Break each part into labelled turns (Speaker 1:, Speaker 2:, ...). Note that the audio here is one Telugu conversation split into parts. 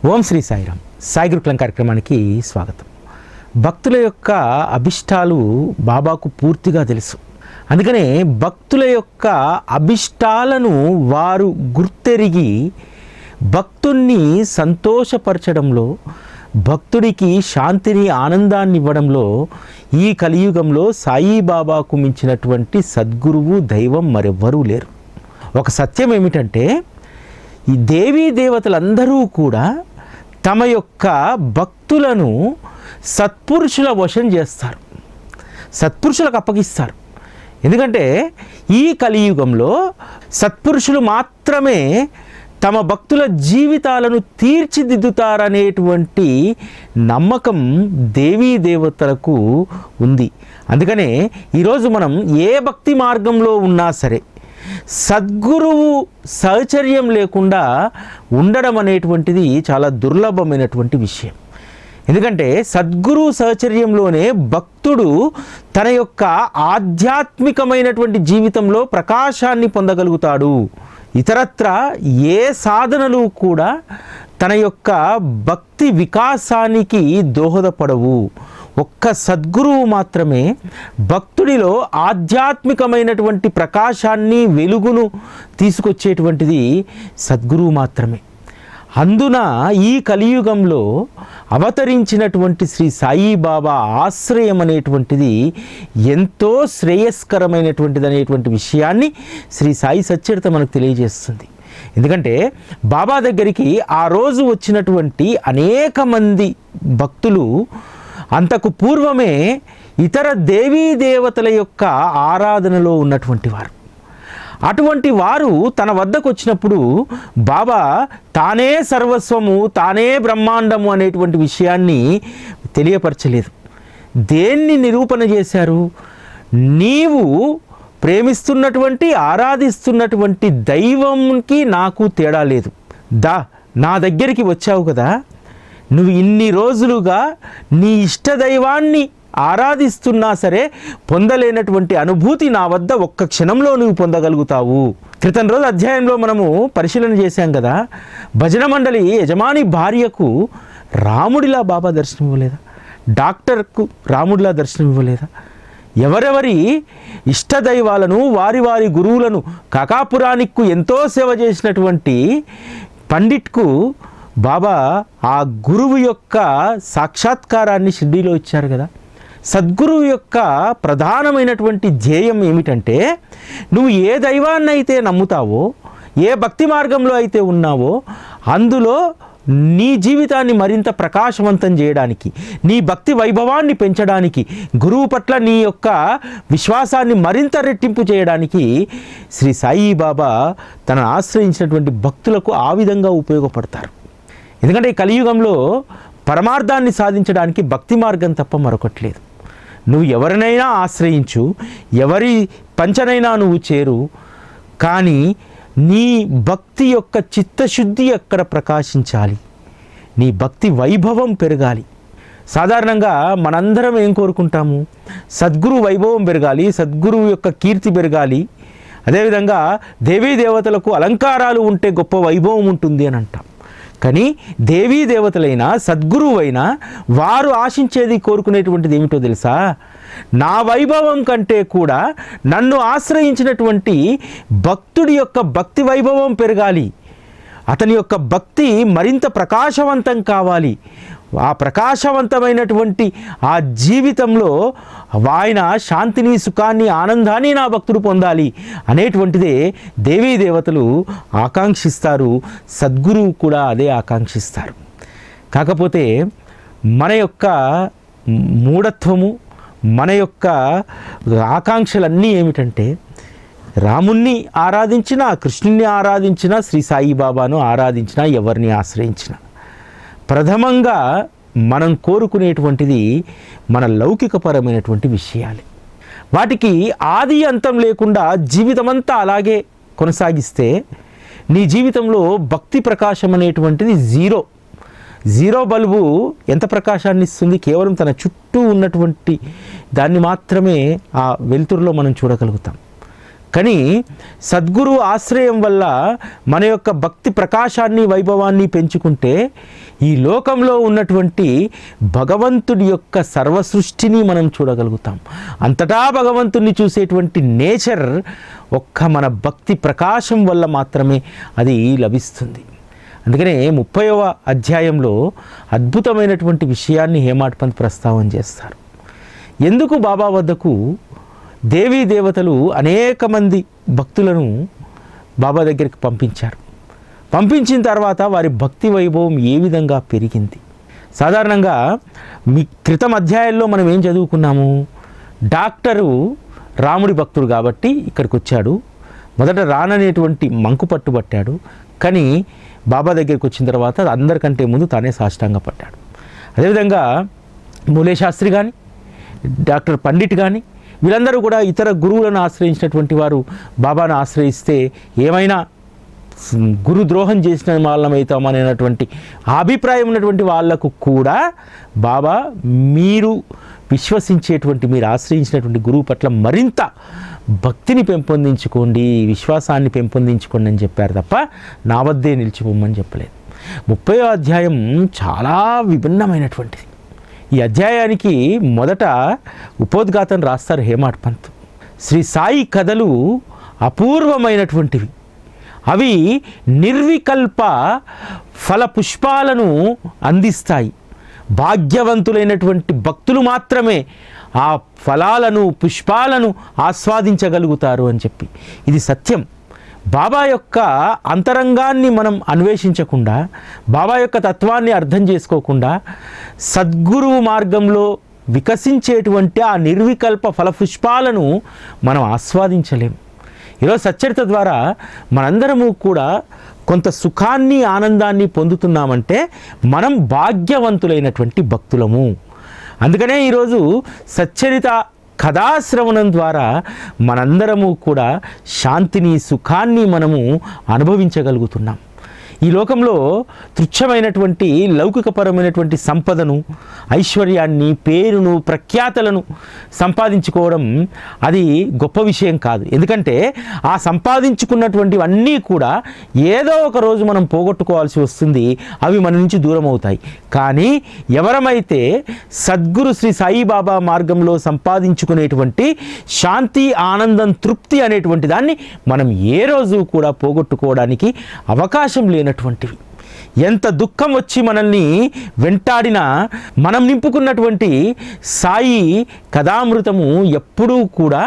Speaker 1: ఓం శ్రీ సాయిరామ్. సాయి గురుకులం కార్యక్రమానికి స్వాగతం. భక్తుల యొక్క అభిష్టాలు బాబాకు పూర్తిగా తెలుసు. అందుకనే భక్తుల యొక్క అభిష్టాలను వారు గుర్తెరిగి భక్తుణ్ణి సంతోషపరచడంలో, భక్తుడికి శాంతిని, ఆనందాన్ని ఇవ్వడంలో ఈ కలియుగంలో సాయిబాబాకు మించినటువంటి సద్గురువు, దైవం మరెవ్వరూ లేరు. ఒక సత్యం ఏమిటంటే, ఈ దేవీ దేవతలందరూ కూడా తమ యొక్క భక్తులను సత్పురుషుల వశం చేస్తారు, సత్పురుషులకు అప్పగిస్తారు. ఎందుకంటే ఈ కలియుగంలో సత్పురుషులు మాత్రమే తమ భక్తుల జీవితాలను తీర్చిదిద్దుతారనేటువంటి నమ్మకం దేవీ దేవతలకు ఉంది. అందుకనే ఈరోజు మనం ఏ భక్తి మార్గంలో ఉన్నా సరే సద్గురువు సహచర్యం లేకుండా ఉండడం అనేటువంటిది చాలా దుర్లభమైనటువంటి విషయం. ఎందుకంటే సద్గురువు సహచర్యంలోనే భక్తుడు తన యొక్క ఆధ్యాత్మికమైనటువంటి జీవితంలో ప్రకాశాన్ని పొందగలుగుతాడు. ఇతరత్ర ఏ సాధనలు కూడా తన యొక్క భక్తి వికాసానికి దోహదపడవు. ఒక్క సద్గురువు మాత్రమే భక్తుడిలో ఆధ్యాత్మికమైనటువంటి ప్రకాశాన్ని, వెలుగును తీసుకొచ్చేటువంటిది సద్గురువు మాత్రమే. అందున ఈ కలియుగంలో అవతరించినటువంటి శ్రీ సాయిబాబా ఆశ్రయం అనేటువంటిది ఎంతో శ్రేయస్కరమైనటువంటిది అనేటువంటి విషయాన్ని శ్రీ సాయి సచ్చరిత మనకు తెలియజేస్తుంది. ఎందుకంటే బాబా దగ్గరికి ఆ రోజు వచ్చినటువంటి అనేక మంది భక్తులు అంతకు పూర్వమే ఇతర దేవీ దేవతల యొక్క ఆరాధనలో ఉన్నటువంటి వారు. అటువంటి వారు తన వద్దకు వచ్చినప్పుడు బాబా తానే సర్వస్వము, తానే బ్రహ్మాండము అనేటువంటి విషయాన్ని తెలియపరచలేదు. దేన్ని నిరూపణ చేశారు? నీవు ప్రేమిస్తున్నటువంటి, ఆరాధిస్తున్నటువంటి దైవంకి నాకు తేడా లేదు. నా దగ్గరికి వచ్చావు కదా, నువ్వు ఇన్ని రోజులుగా నీ ఇష్టదైవాన్ని ఆరాధిస్తున్నా సరే పొందలేనటువంటి అనుభూతి నా వద్ద ఒక్క క్షణంలో నువ్వు పొందగలుగుతావు. క్రితం రోజు అధ్యాయంలో మనము పరిశీలన చేశాం కదా, భజన మండలి యజమాని భార్యకు రాముడిలా బాబా దర్శనం ఇవ్వలేదా? డాక్టర్కు రాముడిలా దర్శనం ఇవ్వలేదా? ఎవరెవరి ఇష్టదైవాలను, వారి వారి గురువులను, కాకాపురానిక్కు ఎంతో సేవ చేసినటువంటి పండిట్కు బాబా ఆ గురువు యొక్క సాక్షాత్కారాన్ని షిర్డీలో ఇచ్చారు కదా. సద్గురువు యొక్క ప్రధానమైనటువంటి ధ్యేయం ఏమిటంటే, నువ్వు ఏ దైవాన్ని అయితే నమ్ముతావో, ఏ భక్తి మార్గంలో అయితే ఉన్నావో అందులో నీ జీవితాన్ని మరింత ప్రకాశవంతం చేయడానికి, నీ భక్తి వైభవాన్ని పెంచడానికి, గురువు పట్ల నీ యొక్క విశ్వాసాన్ని మరింత రెట్టింపు చేయడానికి శ్రీ సాయిబాబా తనను ఆశ్రయించినటువంటి భక్తులకు ఆ విధంగా ఉపయోగపడతారు. ఎందుకంటే ఈ కలియుగంలో పరమార్థాన్ని సాధించడానికి భక్తి మార్గం తప్ప మరొకటి లేదు. నువ్వు ఎవరినైనా ఆశ్రయించు, ఎవరి పంచనైనా నువ్వు చేరు, కానీ నీ భక్తి యొక్క చిత్తశుద్ధి ఎక్కడ ప్రకాశించాలి, నీ భక్తి వైభవం పెరగాలి. సాధారణంగా మనందరం ఏం కోరుకుంటాము? సద్గురు వైభవం పెరగాలి, సద్గురువు యొక్క కీర్తి పెరగాలి, అదేవిధంగా దేవీ దేవతలకు అలంకారాలు ఉంటే గొప్ప వైభవం ఉంటుంది అని అంటాం. కానీ దేవీ దేవతలైనా, సద్గురువైనా వారు ఆశించేది, కోరుకునేటువంటిది ఏమిటో తెలుసా? నా వైభవం కంటే కూడా నన్ను ఆశ్రయించినటువంటి భక్తుడి యొక్క భక్తి వైభవం పెరగాలి, అతని యొక్క భక్తి మరింత ప్రకాశవంతం కావాలి, ఆ ప్రకాశవంతమైనటువంటి ఆ జీవితంలో ఆయన శాంతిని, సుఖాన్ని, ఆనందాన్ని నా భక్తుడు పొందాలి అనేటువంటిదే దేవీ దేవతలు ఆకాంక్షిస్తారు. సద్గురువు కూడా అదే ఆకాంక్షిస్తారు. కాకపోతే మన యొక్క మూఢత్వము, మన యొక్క ఆకాంక్షలన్నీ ఏమిటంటే, రాముణ్ణి ఆరాధించినా, కృష్ణుణ్ణి ఆరాధించినా, శ్రీ సాయిబాబాను ఆరాధించినా, ఎవరిని ఆశ్రయించినా ప్రథమంగా మనం కోరుకునేటువంటిది మన లౌకికపరమైనటువంటి విషయాలే. వాటికి ఆది అంతం లేకుండా జీవితమంతా అలాగే కొనసాగిస్తే నీ జీవితంలో భక్తి ప్రకాశం అనేటువంటిది జీరో బల్బు ఎంత ప్రకాశాన్ని ఇస్తుంది? కేవలం తన చుట్టూ ఉన్నటువంటి దాన్ని మాత్రమే ఆ వెలుతురులో మనం చూడగలుగుతాం. కానీ సద్గురువు ఆశ్రయం వల్ల మన యొక్క భక్తి ప్రకాశాన్ని వైభవాన్ని పెంచుకుంటే ఈ లోకంలో ఉన్నటువంటి భగవంతుడి యొక్క సర్వసృష్టిని మనం చూడగలుగుతాం. అంతటా భగవంతుడిని చూసేటువంటి నేచర్ ఒక్క మన భక్తి ప్రకాశం వల్ల మాత్రమే అది లభిస్తుంది. అందుకనే 30వ అధ్యాయంలో అద్భుతమైనటువంటి విషయాన్ని హేమాడ్ పంత్ ప్రస్తావన చేస్తారు. ఎందుకు బాబా వద్దకు దేవీ దేవతలు అనేక మంది భక్తులను బాబా దగ్గరికి పంపించారు, పంపించిన తర్వాత వారి భక్తి వైభవం ఏ విధంగా పెరిగింది? సాధారణంగా మీ క్రితం అధ్యాయాల్లో మనం ఏం చదువుకున్నాము? డాక్టరు రాముడి భక్తుడు కాబట్టి ఇక్కడికి వచ్చాడు, మొదట రాననేటువంటి మంకు పట్టుబట్టాడు, కానీ బాబా దగ్గరికి వచ్చిన తర్వాత అందరికంటే ముందు తానే సాష్టాంగ పడ్డాడు. అదేవిధంగా మూలే శాస్త్రి కానీ, డాక్టర్ పండిట్ కానీ, వీళ్ళందరూ కూడా ఇతర గురువులను ఆశ్రయించినటువంటి వారు బాబాను ఆశ్రయిస్తే ఏమైనా గురుద్రోహం చేసిన వాళ్ళమైతామనేటువంటి అభిప్రాయం ఉన్నటువంటి వాళ్లకు కూడా బాబా మీరు విశ్వసించేటువంటి, మీరు ఆశ్రయించినటువంటి గురువు పట్ల మరింత భక్తిని పెంపొందించుకోండి, విశ్వాసాన్ని పెంపొందించుకోండి అని చెప్పారు తప్ప నా వద్దే నిలిచిపోమని చెప్పలేదు. 30వ అధ్యాయం చాలా విభిన్నమైనటువంటిది. ఈ అధ్యాయానికి మొదట ఉపోద్ఘాతం రాస్తారు హేమాడ్ పంత్. శ్రీ సాయి కథలు అపూర్వమైనటువంటివి. అవి నిర్వికల్ప ఫల పుష్పాలను అందిస్తాయి. భాగ్యవంతులైనటువంటి భక్తులు మాత్రమే ఆ ఫలాలను, పుష్పాలను ఆస్వాదించగలుగుతారు అని చెప్పి ఇది సత్యం. బాబా యొక్క అంతరంగాన్ని మనం అన్వేషించకుండా, బాబా యొక్క తత్వాన్ని అర్థం చేసుకోకుండా సద్గురువు మార్గంలో వికసించేటువంటి ఆ నిర్వికల్ప ఫలపుష్పాలను మనం ఆస్వాదించలేము. ఈరోజు సచ్చరిత ద్వారా మనందరము కూడా కొంత సుఖాన్ని, ఆనందాన్ని పొందుతున్నామంటే మనం భాగ్యవంతులైనటువంటి భక్తులము. అందుకనే ఈరోజు సచ్చరిత కథాశ్రవణం ద్వారా మనందరము కూడా శాంతిని, సుఖాన్ని మనము అనుభవించగలుగుతున్నాం. ఈ లోకంలో తుచ్చమైనటువంటి లౌకికపరమైనటువంటి సంపదను, ఐశ్వర్యాన్ని, పేరును, ప్రఖ్యాతలను సంపాదించుకోవడం అది గొప్ప విషయం కాదు. ఎందుకంటే ఆ సంపాదించుకున్నటువంటివన్నీ కూడా ఏదో ఒక రోజు మనం పోగొట్టుకోవాల్సి వస్తుంది, అవి మన నుంచి దూరం అవుతాయి. కానీ ఎవరమైతే సద్గురు శ్రీ సాయిబాబా మార్గంలో సంపాదించుకునేటువంటి శాంతి, ఆనందం, తృప్తి అనేటువంటి దాన్ని మనం ఏ రోజు కూడా పోగొట్టుకోవడానికి అవకాశం లేనటువంటివి. ఎంత దుఃఖం వచ్చి మనల్ని వెంటాడినా మనం నింపుకున్నటువంటి సాయి కథామృతము ఎప్పుడూ కూడా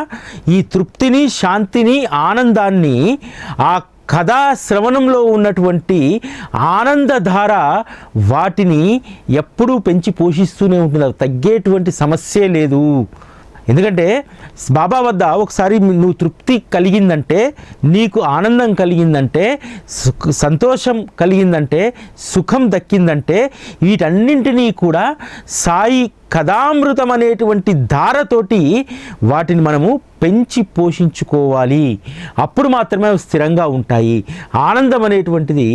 Speaker 1: ఈ తృప్తిని, శాంతిని, ఆనందాన్ని ఆ కథా శ్రవణంలో ఉన్నటువంటి ఆనందధార వాటిని ఎప్పుడూ పెంచి పోషిస్తూనే ఉంటుంది. తగ్గేటువంటి సమస్యే లేదు. ఎందుకంటే బాబా వద్ద ఒకసారి నువ్వు తృప్తి కలిగిందంటే, నీకు ఆనందం కలిగిందంటే, సంతోషం కలిగిందంటే, సుఖం దక్కిందంటే, వీటన్నింటినీ కూడా సాయి కథామృతం అనేటువంటి ధారతోటి వాటిని మనము పెంచి పోషించుకోవాలి. అప్పుడు మాత్రమే స్థిరంగా ఉంటాయి. ఆనందం అనేటువంటిది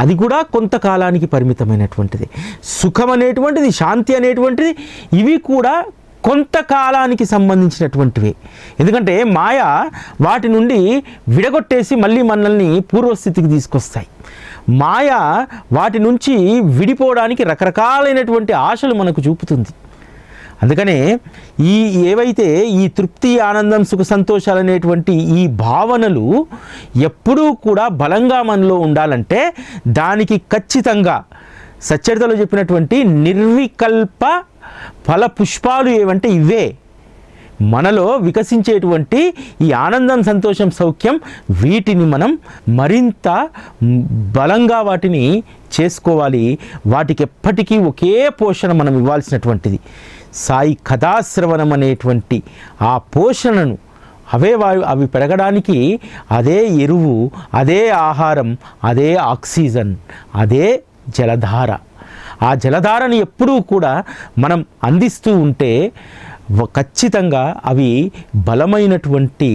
Speaker 1: అది కూడా కొంతకాలానికి పరిమితమైనటువంటిది. సుఖం అనేటువంటిది, శాంతి అనేటువంటిది ఇవి కూడా కొంతకాలానికి సంబంధించినటువంటివి. ఎందుకంటే మాయ వాటి నుండి విడగొట్టేసి మళ్ళీ మనల్ని పూర్వస్థితికి తీసుకొస్తాయి. మాయ వాటి నుంచి విడిపోవడానికి రకరకాలైనటువంటి ఆశలు మనకు చూపుతుంది. అందుకనే ఏవైతే ఈ తృప్తి, ఆనందం, సుఖ సంతోషాలు అనేటువంటి ఈ భావనలు ఎప్పుడూ కూడా బలంగా మనలో ఉండాలంటే దానికి ఖచ్చితంగా సచ్చరితలో చెప్పినటువంటి నిర్వికల్ప ఫల పుష్పాలు ఏవంటే ఇవే. మనలో వికసించేటువంటి ఈ ఆనందం, సంతోషం, సౌఖ్యం వీటిని మనం మరింత బలంగా వాటిని చేసుకోవాలి. వాటికి ఎప్పటికీ ఒకే పోషణ మనం ఇవ్వాల్సినటువంటిది. సాయి కథాశ్రవణం అనేటువంటి ఆ పోషణను అవి పెరగడానికి అదే ఎరువు, అదే ఆహారం, అదే ఆక్సిజన్, అదే జలధార. ఆ జలధారని ఎప్పుడూ కూడా మనం అందిస్తూ ఉంటే ఖచ్చితంగా అవి బలమైనటువంటి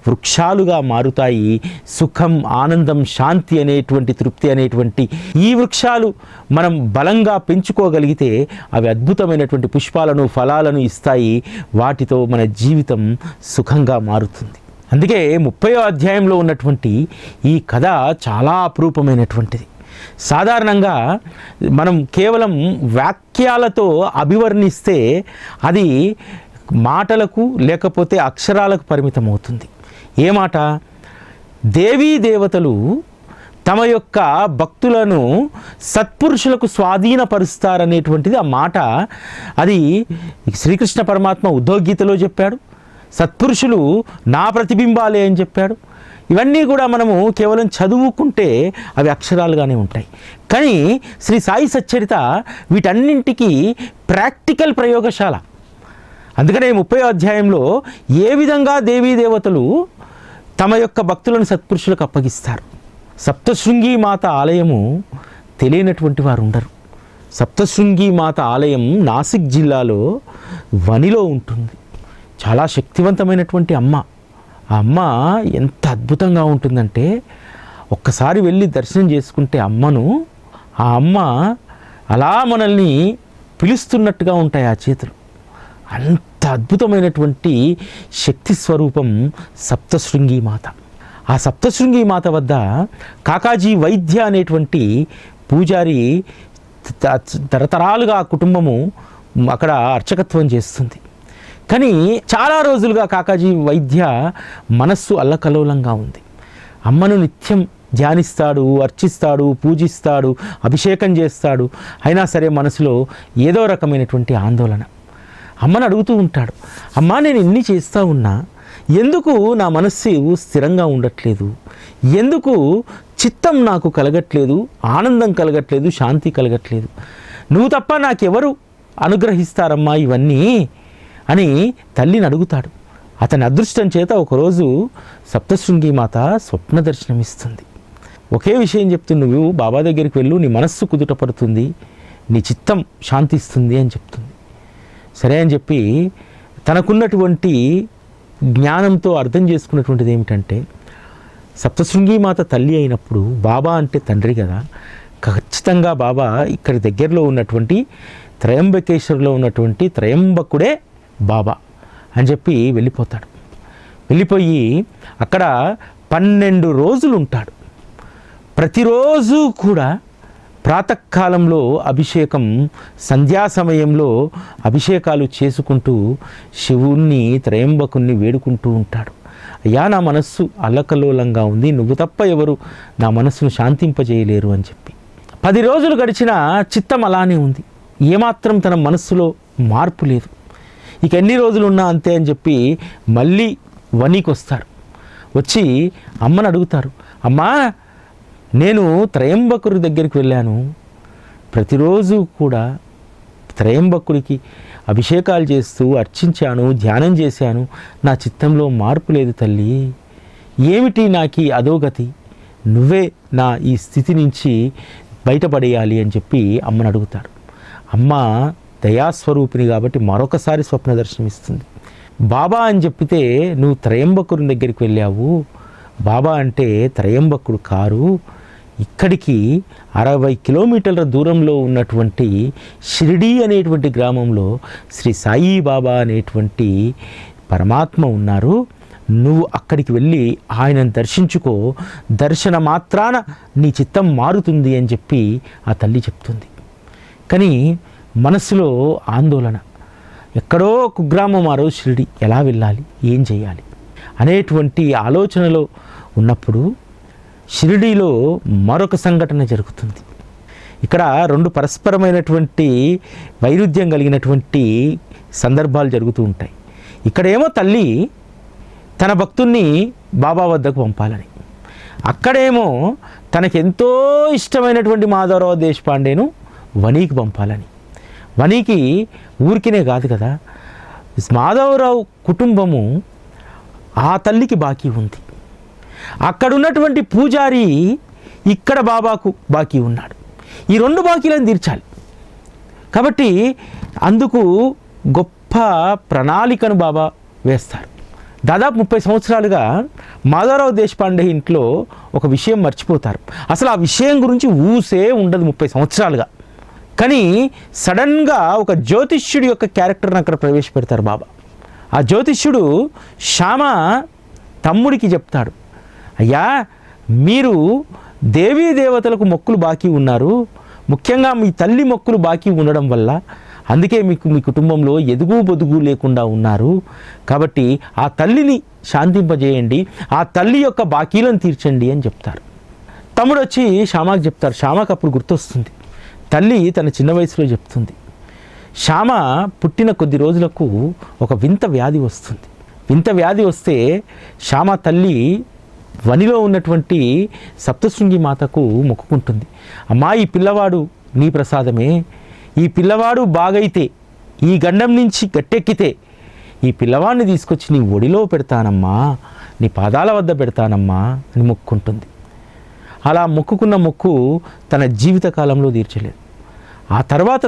Speaker 1: వృక్షాలుగా మారుతాయి. సుఖం, ఆనందం, శాంతి అనేటువంటి, తృప్తి అనేటువంటి ఈ వృక్షాలు మనం బలంగా పెంచుకోగలిగితే అవి అద్భుతమైనటువంటి పుష్పాలను, ఫలాలను ఇస్తాయి. వాటితో మన జీవితం సుఖంగా మారుతుంది. అందుకే 30వ అధ్యాయంలో ఉన్నటువంటి ఈ కథ చాలా అపురూపమైనటువంటిది. సాధారణంగా మనం కేవలం వాక్యాలతో అభివర్ణిస్తే అది మాటలకు లేకపోతే అక్షరాలకు పరిమితం అవుతుంది. ఏ మాట? దేవీ దేవతలు తమ యొక్క భక్తులను సత్పురుషులకు స్వాధీనపరుస్తారనేటువంటిది ఆ మాట. అది శ్రీకృష్ణ పరమాత్మ ఉద్ధవగీతలో చెప్పాడు. సత్పురుషులు నా ప్రతిబింబాలే అని చెప్పాడు. ఇవన్నీ కూడా మనము కేవలం చదువుకుంటే అవి అక్షరాలుగానే ఉంటాయి. కానీ శ్రీ సాయి సచ్చరిత వీటన్నింటికి ప్రాక్టికల్ ప్రయోగశాల. అందుకనే 30వ అధ్యాయంలో ఏ విధంగా దేవీ దేవతలు తమ యొక్క భక్తులను సత్పురుషులకు అప్పగిస్తారు. సప్తశృంగి మాత ఆలయము తెలియనటువంటి వారు ఉండరు. సప్తశృంగి మాత ఆలయం నాసిక్ జిల్లాలో వనిలో ఉంటుంది. చాలా శక్తివంతమైనటువంటి అమ్మ. ఆ అమ్మ ఎంత అద్భుతంగా ఉంటుందంటే ఒక్కసారి వెళ్ళి దర్శనం చేసుకుంటే అమ్మను, ఆ అమ్మ అలా మనల్ని పిలుస్తున్నట్టుగా ఉంటాయి ఆ చేతులు. అంత అద్భుతమైనటువంటి శక్తి స్వరూపం సప్తశృంగి మాత. ఆ సప్తశృంగి మాత వద్ద కాకాజీ వైద్య అనేటువంటి పూజారి తరతరాలుగా ఆ కుటుంబము అక్కడ అర్చకత్వం చేస్తుంది. కానీ చాలా రోజులుగా కాకాజీ వైద్య మనస్సు అల్లకల్లోలంగా ఉంది. అమ్మను నిత్యం ధ్యానిస్తాడు, అర్చిస్తాడు, పూజిస్తాడు, అభిషేకం చేస్తాడు. అయినా సరే మనసులో ఏదో రకమైనటువంటి ఆందోళన. అమ్మను అడుగుతూ ఉంటాడు, అమ్మా నేను ఇన్ని చేస్తూ ఉన్నా ఎందుకు నా మనస్సు స్థిరంగా ఉండట్లేదు? ఎందుకు చిత్తం నాకు కలగట్లేదు, ఆనందం కలగట్లేదు, శాంతి కలగట్లేదు? నువ్వు తప్ప నాకెవరు అనుగ్రహిస్తారమ్మా ఇవన్నీ అని తల్లిని అడుగుతాడు. అతని అదృష్టం చేత ఒకరోజు సప్తశృంగి మాత స్వప్న దర్శనమిస్తుంది. ఒకే విషయం చెప్తుంది, నువ్వు బాబా దగ్గరికి వెళ్ళు, నీ మనస్సు కుదుట పడుతుంది, నీ చిత్తం శాంతిస్తుంది అని చెప్తుంది. సరే అని చెప్పి తనకున్నటువంటి జ్ఞానంతో అర్థం చేసుకున్నటువంటిది ఏమిటంటే, సప్తశృంగి మాత తల్లి అయినప్పుడు బాబా అంటే తండ్రి కదా, ఖచ్చితంగా బాబా ఇక్కడ దగ్గరలో ఉన్నటువంటి త్రయంబకేశ్వర్లో ఉన్నటువంటి త్రయంబకుడే బాబా అని చెప్పి వెళ్ళిపోతాడు. వెళ్ళిపోయి అక్కడ 12 రోజులు ఉంటాడు. ప్రతిరోజు కూడా ప్రాతకాలంలో అభిషేకం, సంధ్యా సమయంలో అభిషేకాలు చేసుకుంటూ శివుణ్ణి త్రయంబకుణ్ణి వేడుకుంటూ ఉంటాడు. అయ్యా నా మనస్సు అల్లకల్లోలంగా ఉంది, నువ్వు తప్ప ఎవరు నా మనస్సును శాంతింపజేయలేరు అని చెప్పి. 10 రోజులు గడిచినా చిత్తం అలానే ఉంది. ఏమాత్రం తన మనస్సులో మార్పు లేదు. ఇక ఎన్ని రోజులు ఉన్నా అంతే అని చెప్పి మళ్ళీ వనికి వస్తారు. వచ్చి అమ్మని అడుగుతారు, అమ్మా నేను త్రయంబకుడి దగ్గరికి వెళ్ళాను, ప్రతిరోజు కూడా త్రయంబకుడికి అభిషేకాలు చేస్తూ అర్చించాను, ధ్యానం చేశాను, నా చిత్తంలో మార్పు లేదు తల్లి, ఏమిటి నాకు అధోగతి? నువ్వే నా ఈ స్థితి నుంచి బయటపడేయాలి అని చెప్పి అమ్మని అడుగుతారు. అమ్మ దయాస్వరూపిణి కాబట్టి మరొకసారి స్వప్న దర్శనం ఇస్తుంది. బాబా అని చెప్పితే నువ్వు త్రయంబకుడి దగ్గరికి వెళ్ళావు, బాబా అంటే త్రయంబకుడు కారు, ఇక్కడికి 60 కిలోమీటర్ల దూరంలో ఉన్నటువంటి షిరిడీ అనేటువంటి గ్రామంలో శ్రీ సాయి బాబా అనేటువంటి పరమాత్మ ఉన్నారు, నువ్వు అక్కడికి వెళ్ళి ఆయనను దర్శించుకో, దర్శన మాత్రాన నీ చిత్తం మారుతుంది అని చెప్పి ఆ తల్లి చెప్తుంది. కానీ మనసులో ఆందోళన, ఎక్కడో కుగ్రామం, ఆ రోజు షిరిడి, ఎలా వెళ్ళాలి, ఏం చేయాలి అనేటువంటి ఆలోచనలో ఉన్నప్పుడు షిరిడీలో మరొక సంఘటన జరుగుతుంది. ఇక్కడ 2 పరస్పరమైనటువంటి వైరుధ్యం కలిగినటువంటి సందర్భాలు జరుగుతూ ఉంటాయి. ఇక్కడేమో తల్లి తన భక్తుణ్ణి బాబా వద్దకు పంపాలని, అక్కడేమో తనకెంతో ఇష్టమైనటువంటి మాధవరావు దేశపాండేను వనీకి పంపాలని. వనీకి ఊరికినే కాదు కదా, మాధవరావు కుటుంబము ఆ తల్లికి బాకీ ఉంది. అక్కడ ఉన్నటువంటి పూజారి ఇక్కడ బాబాకు బాకీ ఉన్నాడు. ఈ 2 బాకీలను తీర్చాలి. కాబట్టి అందుకు గొప్ప ప్రణాళికను బాబా వేస్తారు. దాదాపు 30 సంవత్సరాలుగా మాధవరావు దేశపాండే ఇంట్లో ఒక విషయం మర్చిపోతారు. అసలు ఆ విషయం గురించి ఊసే ఉండదు 30 సంవత్సరాలుగా. కానీ సడన్గా ఒక జ్యోతిష్యుడి యొక్క క్యారెక్టర్ని అక్కడ ప్రవేశపెడతారు బాబా. ఆ జ్యోతిష్యుడు శ్యామ తమ్ముడికి చెప్తాడు, అయ్యా మీరు దేవీ దేవతలకు మొక్కులు బాకీ ఉన్నారు, ముఖ్యంగా మీ తల్లి మొక్కులు బాకీ ఉండడం వల్ల అందుకే మీకు మీ కుటుంబంలో ఎదుగు బొదుగు లేకుండా ఉన్నారు, కాబట్టి ఆ తల్లిని శాంతింపజేయండి, ఆ తల్లి యొక్క బాకీలను తీర్చండి అని చెప్తారు. తమ్ముడు వచ్చి శ్యామకు చెప్తారు. శ్యామకు అప్పుడు గుర్తొస్తుంది, తల్లి తన చిన్న వయసులో చెప్తుంది. శ్యామ పుట్టిన కొద్ది రోజులకు ఒక వింత వ్యాధి వస్తుంది. వింత వ్యాధి వస్తే శ్యామ తల్లి వనిలో ఉన్నటువంటి సప్తశృంగి మాతకు మొక్కుకుంటుంది. అమ్మా, ఈ పిల్లవాడు నీ ప్రసాదమే, ఈ పిల్లవాడు బాగైతే, ఈ గండం నుంచి గట్టెక్కితే ఈ పిల్లవాడిని తీసుకొచ్చి నీ ఒడిలో పెడతానమ్మా, నీ పాదాల వద్ద పెడతానమ్మా అని మొక్కుకుంటుంది. అలా మొక్కుకున్న మొక్కు తన జీవితకాలంలో తీర్చలేదు. ఆ తర్వాత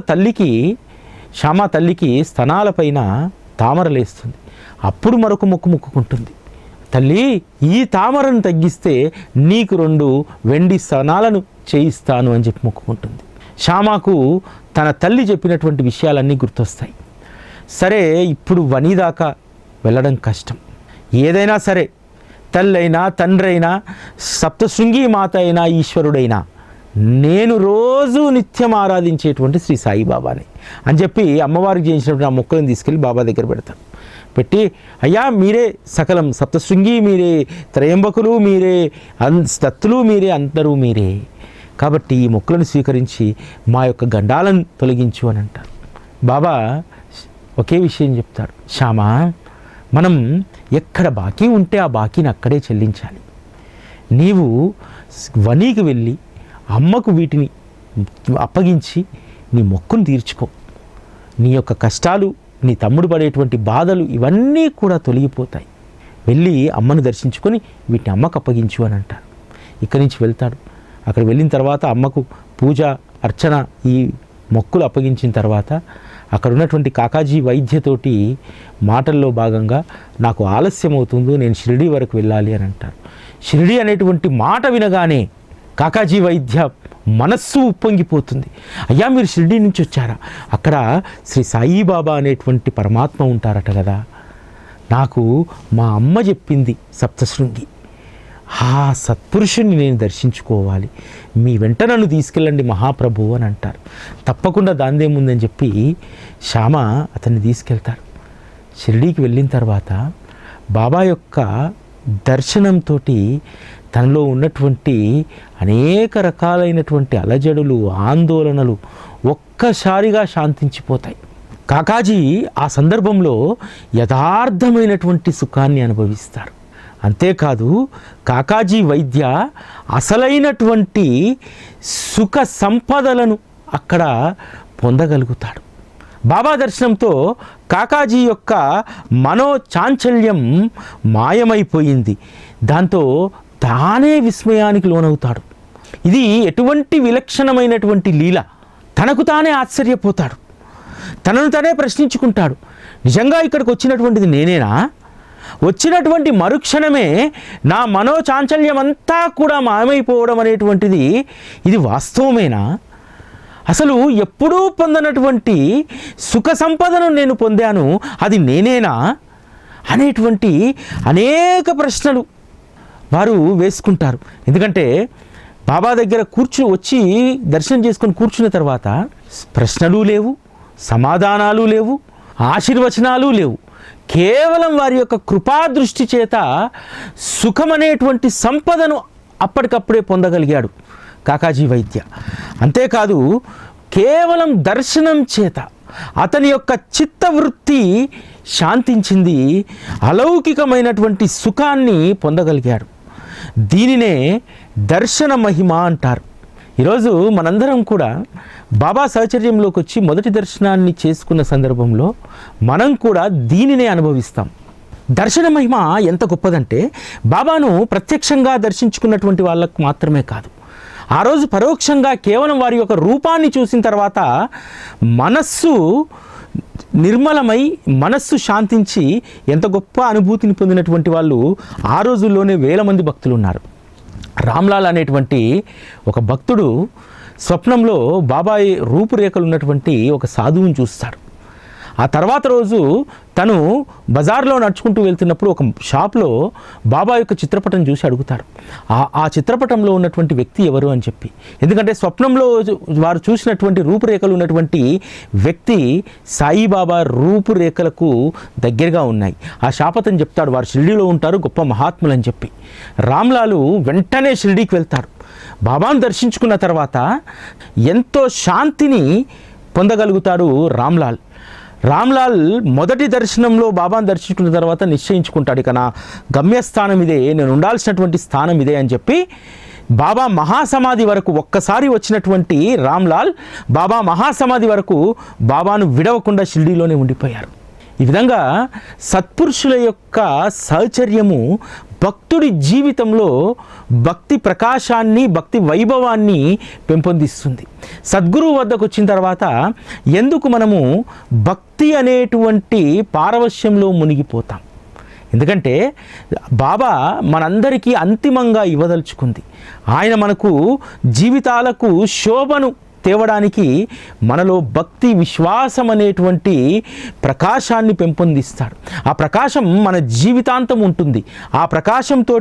Speaker 1: శ్యామ తల్లికి స్తనాలపైన తామరలేస్తుంది. అప్పుడు మరొక మొక్కు మొక్కుకుంటుంది, తల్లి ఈ తామరను తగ్గిస్తే నీకు 2 వెండి స్తనాలను చేయిస్తాను అని చెప్పి మొక్కుకుంటుంది. శ్యామకు తన తల్లి చెప్పినటువంటి విషయాలన్నీ గుర్తొస్తాయి. సరే, ఇప్పుడు వని దాకా వెళ్ళడం కష్టం. ఏదైనా సరే, తల్లైనా తండ్రైనా సప్తశృంగి మాత అయినా ఈశ్వరుడైనా నేను రోజు నిత్యం ఆరాధించేటువంటి శ్రీ సాయిబాబాని అని చెప్పి అమ్మవారికి చేయించినటువంటి ఆ మొక్కలను తీసుకెళ్ళి బాబా దగ్గర పెడతాను. పెట్టి, అయ్యా మీరే సకలం, సప్తశృంగి మీరే, త్రయంబకులు మీరే, దత్తులు మీరే, అందరూ మీరే, కాబట్టి ఈ మొక్కలను స్వీకరించి మా యొక్క గండాలను తొలగించు అని అంటారు. బాబా ఒకే విషయం చెప్తారు, శ్యామ మనం ఎక్కడ బాకీ ఉంటే ఆ బాకీని అక్కడే చెల్లించాలి. నీవు వనికి వెళ్ళి అమ్మకు వీటిని అప్పగించి నీ మొక్కును తీర్చుకో. నీ యొక్క కష్టాలు, నీ తమ్ముడు పడేటువంటి బాధలు ఇవన్నీ కూడా తొలగిపోతాయి. వెళ్ళి అమ్మను దర్శించుకొని వీటిని అమ్మకు అప్పగించు అని అంటారు. ఇక్కడి నుంచి వెళ్తాడు. అక్కడ వెళ్ళిన తర్వాత అమ్మకు పూజ అర్చన ఈ మొక్కులు అప్పగించిన తర్వాత అక్కడ ఉన్నటువంటి కాకాజీ వైద్యతోటి మాటల్లో భాగంగా నాకు ఆలస్యం అవుతుందో, నేను షిరిడీ వరకు వెళ్ళాలి అని అంటారు. షిరిడీ అనేటువంటి మాట వినగానే కాకాజీ వైద్య మనస్సు ఉప్పొంగిపోతుంది. అయ్యా మీరు షిరిడీ నుంచి వచ్చారా? అక్కడ శ్రీ సాయిబాబా అనేటువంటి పరమాత్మ ఉంటారట కదా, నాకు మా అమ్మ చెప్పింది సప్తశృంగి, ఆ సత్పురుషుని నేను దర్శించుకోవాలి, మీ వెంట నన్ను తీసుకెళ్ళండి మహాప్రభు అని అంటారు. తప్పకుండా దాందేముందని చెప్పి శ్యామ అతన్ని తీసుకెళ్తారు. షిరిడీకి వెళ్ళిన తర్వాత బాబా యొక్క దర్శనంతో తనలో ఉన్నటువంటి అనేక రకాలైనటువంటి అలజడులు, ఆందోళనలు ఒక్కసారిగా శాంతించిపోతాయి. కాకాజీ ఆ సందర్భంలో యథార్థమైనటువంటి సుఖాన్ని అనుభవిస్తారు. అంతేకాదు, కాకాజీ వైద్య అసలైనటువంటి సుఖ సంపదలను అక్కడ పొందగలుగుతాడు. బాబా దర్శనంతో కాకాజీ యొక్క మనోచాంచల్యం మాయమైపోయింది. దాంతో తానే విస్మయానికి లోనవుతాడు. ఇది ఎటువంటి విలక్షణమైనటువంటి లీల! తనకు తానే ఆశ్చర్యపోతాడు, తనను తానే ప్రశ్నించుకుంటాడు, నిజంగా ఇక్కడికి వచ్చినటువంటిది నేనేనా? వచ్చినటువంటి మరుక్షణమే నా మనోచాంచల్యం అంతా కూడా మాయమైపోవడం అనేటువంటిది ఇది వాస్తవమేనా? అసలు ఎప్పుడూ పొందనటువంటి సుఖ సంపదను నేను పొందాను, అది నేనేనా అనేటువంటి అనేక ప్రశ్నలు వారు వేసుకుంటారు. ఎందుకంటే బాబా దగ్గర వచ్చి దర్శనం చేసుకొని కూర్చున్న తర్వాత ప్రశ్నలు లేవు, సమాధానాలు లేవు, ఆశీర్వచనాలు లేవు. కేవలం వారి యొక్క కృపాదృష్టి చేత సుఖమనేటువంటి సంపదను అప్పటికప్పుడే పొందగలిగాడు కాకాజీ వైద్య. అంతేకాదు, కేవలం దర్శనం చేత అతని యొక్క చిత్తవృత్తి శాంతించింది, అలౌకికమైనటువంటి సుఖాన్ని పొందగలిగాడు. దీనినే దర్శన మహిమ అంటారు. ఈరోజు మనందరం కూడా బాబా సహచర్యంలోకి వచ్చి మొదటి దర్శనాన్ని చేసుకున్న సందర్భంలో మనం కూడా దీనినే అనుభవిస్తాం. దర్శన మహిమ ఎంత గొప్పదంటే, బాబాను ప్రత్యక్షంగా దర్శించుకున్నటువంటి వాళ్ళకు మాత్రమే కాదు, ఆ రోజు పరోక్షంగా కేవలం వారి యొక్క రూపాన్ని చూసిన తర్వాత మనస్సు నిర్మలమై, మనస్సు శాంతించి ఎంత గొప్ప అనుభూతిని పొందినటువంటి వాళ్ళు ఆ రోజుల్లోనే వేల మంది భక్తులు ఉన్నారు. రామ్లాల్ అనేటువంటి ఒక భక్తుడు స్వప్నంలో బాబాయ్ రూపురేఖలు ఉన్నటువంటి ఒక సాధువుని చూస్తాడు. ఆ తర్వాత రోజు తను బజార్లో నడుచుకుంటూ వెళ్తున్నప్పుడు ఒక షాప్లో బాబా యొక్క చిత్రపటం చూసి అడుగుతారు, ఆ చిత్రపటంలో ఉన్నటువంటి వ్యక్తి ఎవరు అని చెప్పి. ఎందుకంటే స్వప్నంలో వారు చూసినటువంటి రూపురేఖలు ఉన్నటువంటి వ్యక్తి సాయిబాబా రూపురేఖలకు దగ్గరగా ఉన్నాయి. ఆ షాప్ అతను చెప్తాడు, వారు షిరిడీలో ఉంటారు, గొప్ప మహాత్ములు అని చెప్పి. రామ్లాలు వెంటనే షిరిడీకి వెళ్తారు. బాబాను దర్శించుకున్న తర్వాత ఎంతో శాంతిని పొందగలుగుతాడు రామ్లాల్ మొదటి దర్శనంలో బాబాను దర్శించుకున్న తర్వాత నిశ్చయించుకుంటాడు, ఇక నా గమ్యస్థానం ఇదే, నేను ఉండాల్సినటువంటి స్థానం ఇదే అని చెప్పి బాబా మహాసమాధి వరకు ఒక్కసారి వచ్చినటువంటి రామ్లాల్ బాబా మహాసమాధి వరకు బాబాను విడవకుండా షిరిడీలోనే ఉండిపోయారు. ఈ విధంగా సత్పురుషుల యొక్క సహచర్యము భక్తుడి జీవితంలో భక్తి ప్రకాశాన్ని, భక్తి వైభవాన్ని పెంపొందిస్తుంది. సద్గురువు వద్దకు వచ్చిన తర్వాత ఎందుకు మనము భక్తి అనేటువంటి పారవశ్యంలో మునిగిపోతాం? ఎందుకంటే బాబా మనందరికీ అంతిమంగా ఇవ్వదలుచుకుంది. ఆయన మనకు జీవితాలకు శోభను తేవడానికి మనలో భక్తి విశ్వాసం అనేటువంటి ప్రకాశాన్ని పెంపొందిస్తాడు. ఆ ప్రకాశం మన జీవితాంతం ఉంటుంది. ఆ ప్రకాశంతో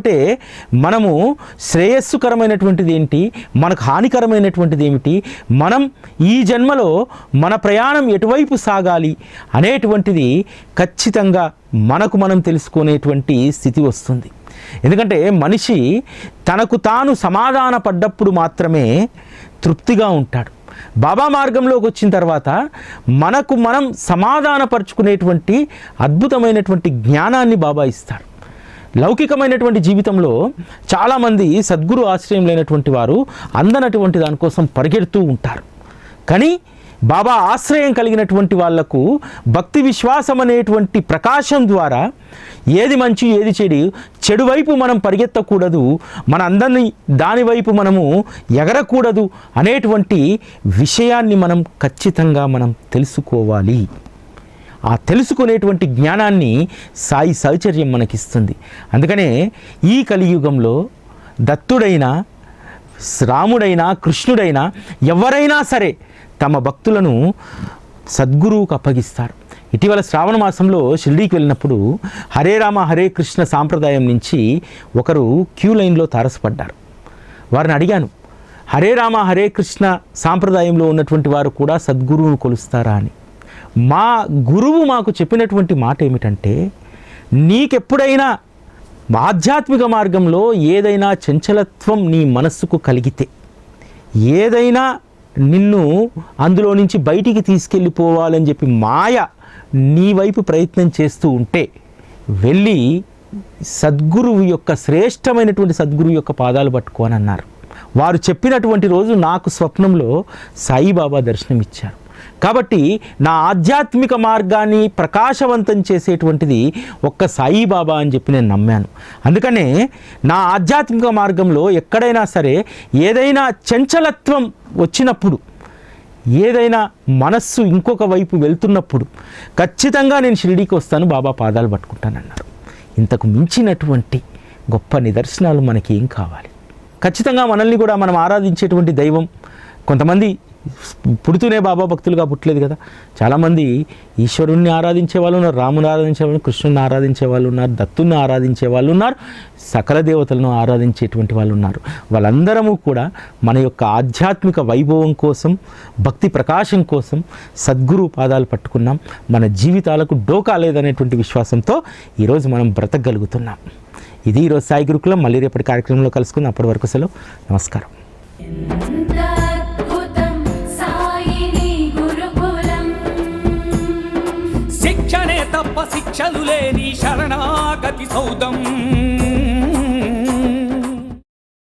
Speaker 1: మనము శ్రేయస్సుకరమైనటువంటిది ఏంటి, మనకు హానికరమైనటువంటిది ఏమిటి, మనం ఈ జన్మలో మన ప్రయాణం ఎటువైపు సాగాలి అనేటువంటిది ఖచ్చితంగా మనకు మనం తెలుసుకునేటువంటి స్థితి వస్తుంది. ఎందుకంటే మనిషి తనకు తాను సమాధాన పడ్డప్పుడు మాత్రమే తృప్తిగా ఉంటాడు. బాబా మార్గంలోకి వచ్చిన తర్వాత మనకు మనం సమాధానపరుచుకునేటువంటి అద్భుతమైనటువంటి జ్ఞానాన్ని బాబా ఇస్తాడు. లౌకికమైనటువంటి జీవితంలో చాలామంది సద్గురు ఆశ్రయం లేనటువంటి వారు అందనటువంటి దానికోసం పరిగెడుతూ ఉంటారు. కానీ బాబా ఆశ్రయం కలిగినటువంటి వాళ్లకు భక్తి విశ్వాసం అనేటువంటి ప్రకాశం ద్వారా ఏది మంచి ఏది చెడు వైపు మనం పరిగెత్తకూడదు, మన అందరినీ దానివైపు మనము ఎగరకూడదు అనేటువంటి విషయాన్ని మనం ఖచ్చితంగా మనం తెలుసుకోవాలి. ఆ తెలుసుకునేటువంటి జ్ఞానాన్ని సాయి సహచర్యం మనకిస్తుంది. అందుకనే ఈ కలియుగంలో దత్తుడైనా, రాముడైనా, కృష్ణుడైనా ఎవరైనా సరే తమ భక్తులను సద్గురువుకు అప్పగిస్తారు. ఇటీవల శ్రావణ మాసంలో షిరిడీకి వెళ్ళినప్పుడు హరే రామ హరే కృష్ణ సాంప్రదాయం నుంచి ఒకరు క్యూ లైన్లో తారసపడ్డారు. వారిని అడిగాను, హరే రామ హరే కృష్ణ సాంప్రదాయంలో ఉన్నటువంటి వారు కూడా సద్గురువును కొలుస్తారా అని. మా గురువు మాకు చెప్పినటువంటి మాట ఏమిటంటే, నీకెప్పుడైనా ఆధ్యాత్మిక మార్గంలో ఏదైనా చంచలత్వం నీ మనస్సుకు కలిగితే, ఏదైనా నిన్ను అందులో నుంచి బయటికి తీసుకెళ్ళిపోవాలని చెప్పి మాయ నీ వైపు ప్రయత్నం చేస్తూ ఉంటే వెళ్ళి సద్గురువు యొక్క శ్రేష్టమైనటువంటి సద్గురువు యొక్క పాదాలు పట్టుకోని అన్నారు. వారు చెప్పినటువంటి రోజు నాకు స్వప్నంలో సాయిబాబా దర్శనమిచ్చారు. కాబట్టి నా ఆధ్యాత్మిక మార్గాన్ని ప్రకాశవంతం చేసేటువంటిది ఒక్క సాయిబాబా అని చెప్పి నేను నమ్మాను. అందుకనే నా ఆధ్యాత్మిక మార్గంలో ఎక్కడైనా సరే ఏదైనా చంచలత్వం వచ్చినప్పుడు, ఏదైనా మనస్సు ఇంకొక వైపు వెళ్తున్నప్పుడు ఖచ్చితంగా నేను షిరిడీకి వస్తాను, బాబా పాదాలు పట్టుకుంటానన్నారు. ఇంతకు మించినటువంటి గొప్ప నిదర్శనాలు మనకి ఏం కావాలి? ఖచ్చితంగా మనల్ని కూడా మనం ఆరాధించేటువంటి దైవం, కొంతమంది పుడుతూనే బాబా భక్తులుగా పుట్టలేదు కదా. చాలామంది ఈశ్వరుణ్ణి ఆరాధించే వాళ్ళు ఉన్నారు, రాముని ఆరాధించే వాళ్ళు, కృష్ణుని ఆరాధించే వాళ్ళు ఉన్నారు, దత్తుని ఆరాధించే వాళ్ళు ఉన్నారు, సకల దేవతలను ఆరాధించేటువంటి వాళ్ళు ఉన్నారు. వాళ్ళందరము కూడా మన యొక్క ఆధ్యాత్మిక వైభవం కోసం, భక్తి ప్రకాశం కోసం సద్గురు పాదాలు పట్టుకున్నాం. మన జీవితాలకు డోకా లేదనేటువంటి విశ్వాసంతో ఈరోజు మనం బ్రతకగలుగుతున్నాం. ఇది ఈరోజు సాయి గురుకులం. మళ్ళీ రేపటి కార్యక్రమంలో కలుసుకుందాం. అప్పటి వరకు సెలవు. నమస్కారం.
Speaker 2: శిక్షణే తప్ప శిక్షలు లేని శరణాగతి సౌదం.